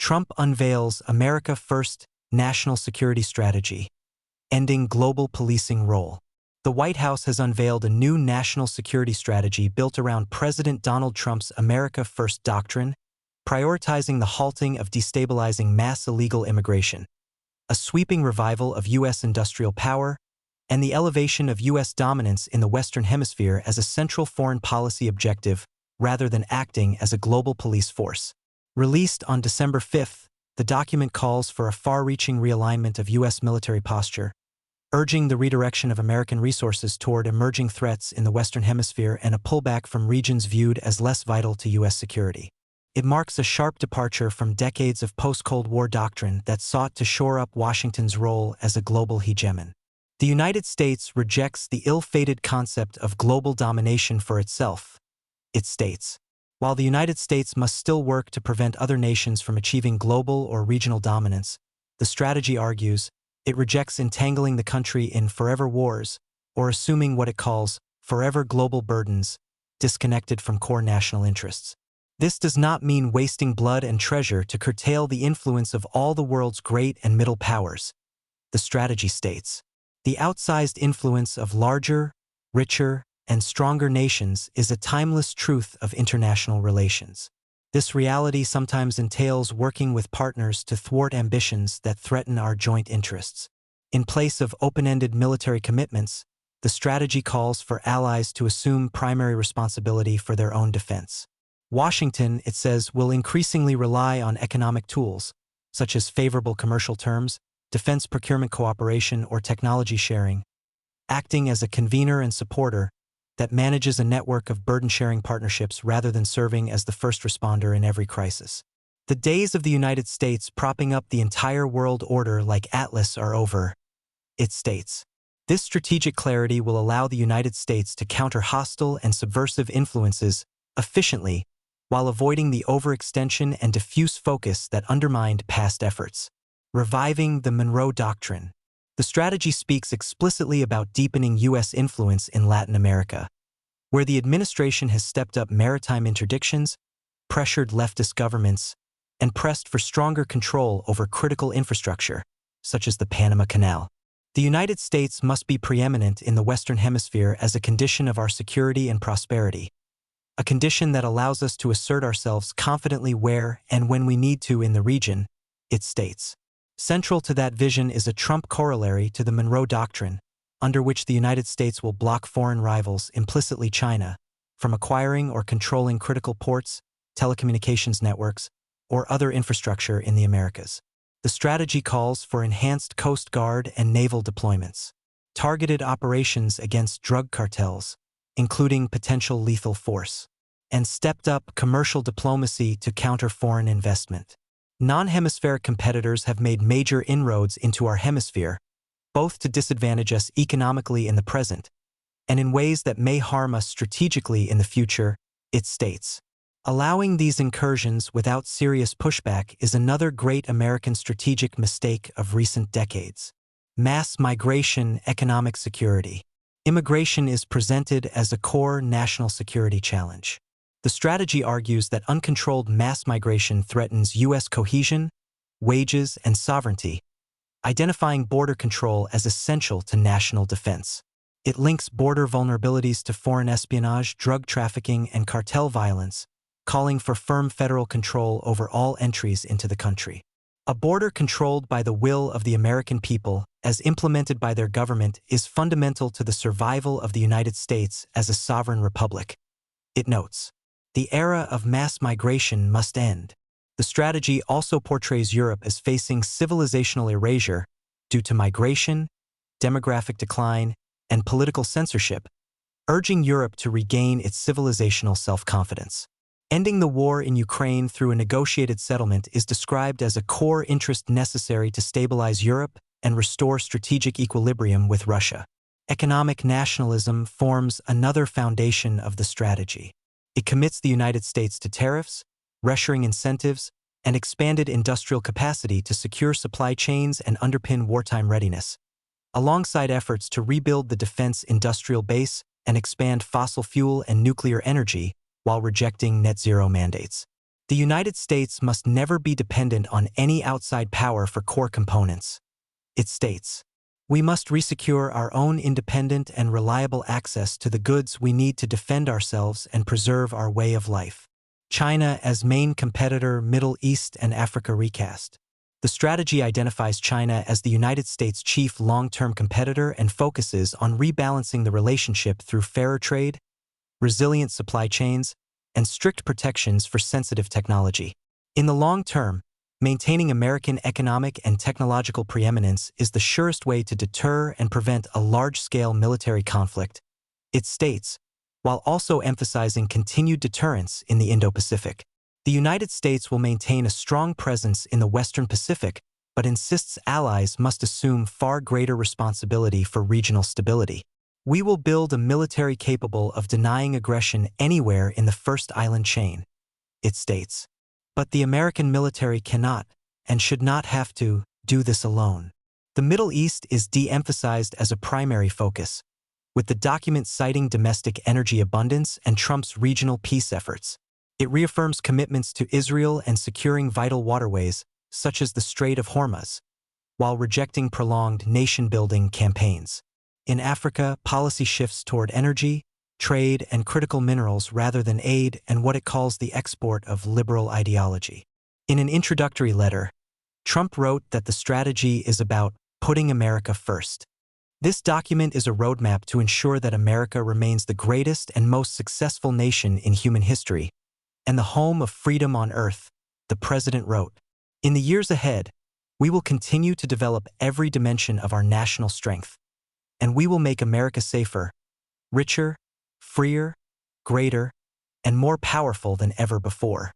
Trump unveils America First National Security Strategy, ending global policing role. The White House has unveiled a new national security strategy built around President Donald Trump's America First doctrine, prioritizing the halting of destabilizing mass illegal immigration, a sweeping revival of U.S. industrial power, and the elevation of U.S. dominance in the Western Hemisphere as a central foreign policy objective rather than acting as a global police force. Released on December 5th, the document calls for a far-reaching realignment of U.S. military posture, urging the redirection of American resources toward emerging threats in the Western Hemisphere and a pullback from regions viewed as less vital to U.S. security. It marks a sharp departure from decades of post-Cold War doctrine that sought to shore up Washington's role as a global hegemon. The United States rejects the ill-fated concept of global domination for itself. It states, while the United States must still work to prevent other nations from achieving global or regional dominance, the strategy argues it rejects entangling the country in forever wars or assuming what it calls forever global burdens disconnected from core national interests. This does not mean wasting blood and treasure to curtail the influence of all the world's great and middle powers. The strategy states, the outsized influence of larger, richer, and stronger nations is a timeless truth of international relations. This reality sometimes entails working with partners to thwart ambitions that threaten our joint interests. In place of open-ended military commitments, the strategy calls for allies to assume primary responsibility for their own defense. Washington, it says, will increasingly rely on economic tools, such as favorable commercial terms, defense procurement cooperation, or technology sharing, acting as a convener and supporter that manages a network of burden-sharing partnerships rather than serving as the first responder in every crisis. The days of the United States propping up the entire world order like Atlas are over, it states. This strategic clarity will allow the United States to counter hostile and subversive influences efficiently while avoiding the overextension and diffuse focus that undermined past efforts. Reviving the Monroe Doctrine. The strategy speaks explicitly about deepening U.S. influence in Latin America, where the administration has stepped up maritime interdictions, pressured leftist governments, and pressed for stronger control over critical infrastructure, such as the Panama Canal. The United States must be preeminent in the Western Hemisphere as a condition of our security and prosperity, a condition that allows us to assert ourselves confidently where and when we need to in the region, it states. Central to that vision is a Trump corollary to the Monroe Doctrine, under which the United States will block foreign rivals, implicitly China, from acquiring or controlling critical ports, telecommunications networks, or other infrastructure in the Americas. The strategy calls for enhanced Coast Guard and naval deployments, targeted operations against drug cartels, including potential lethal force, and stepped-up commercial diplomacy to counter foreign investment. Non-hemispheric competitors have made major inroads into our hemisphere, both to disadvantage us economically in the present and in ways that may harm us strategically in the future, it states. Allowing these incursions without serious pushback is another great American strategic mistake of recent decades. Mass migration, economic security. Immigration is presented as a core national security challenge. The strategy argues that uncontrolled mass migration threatens U.S. cohesion, wages, and sovereignty, identifying border control as essential to national defense. It links border vulnerabilities to foreign espionage, drug trafficking, and cartel violence, calling for firm federal control over all entries into the country. A border controlled by the will of the American people, as implemented by their government, is fundamental to the survival of the United States as a sovereign republic. It notes. The era of mass migration must end. The strategy also portrays Europe as facing civilizational erasure due to migration, demographic decline, and political censorship, urging Europe to regain its civilizational self-confidence. Ending the war in Ukraine through a negotiated settlement is described as a core interest necessary to stabilize Europe and restore strategic equilibrium with Russia. Economic nationalism forms another foundation of the strategy. It commits the United States to tariffs, reshoring incentives, and expanded industrial capacity to secure supply chains and underpin wartime readiness, alongside efforts to rebuild the defense industrial base and expand fossil fuel and nuclear energy while rejecting net zero mandates. The United States must never be dependent on any outside power for core components. It states, "We must resecure our own independent and reliable access to the goods we need to defend ourselves and preserve our way of life." China as main competitor, Middle East and Africa recast. The strategy identifies China as the United States' chief long-term competitor and focuses on rebalancing the relationship through fairer trade, resilient supply chains, and strict protections for sensitive technology. In the long term, maintaining American economic and technological preeminence is the surest way to deter and prevent a large-scale military conflict, it states, while also emphasizing continued deterrence in the Indo-Pacific. The United States will maintain a strong presence in the Western Pacific, but insists allies must assume far greater responsibility for regional stability. "We will build a military capable of denying aggression anywhere in the first island chain," it states. But the American military cannot, and should not have to, do this alone. The Middle East is de-emphasized as a primary focus, with the document citing domestic energy abundance and Trump's regional peace efforts. It reaffirms commitments to Israel and securing vital waterways, such as the Strait of Hormuz, while rejecting prolonged nation-building campaigns. In Africa, policy shifts toward energy, trade, and critical minerals rather than aid and what it calls the export of liberal ideology. In an introductory letter, Trump wrote that the strategy is about putting America first. This document is a roadmap to ensure that America remains the greatest and most successful nation in human history, and the home of freedom on earth, the president wrote. In the years ahead, we will continue to develop every dimension of our national strength, and we will make America safer, richer, freer, greater, and more powerful than ever before.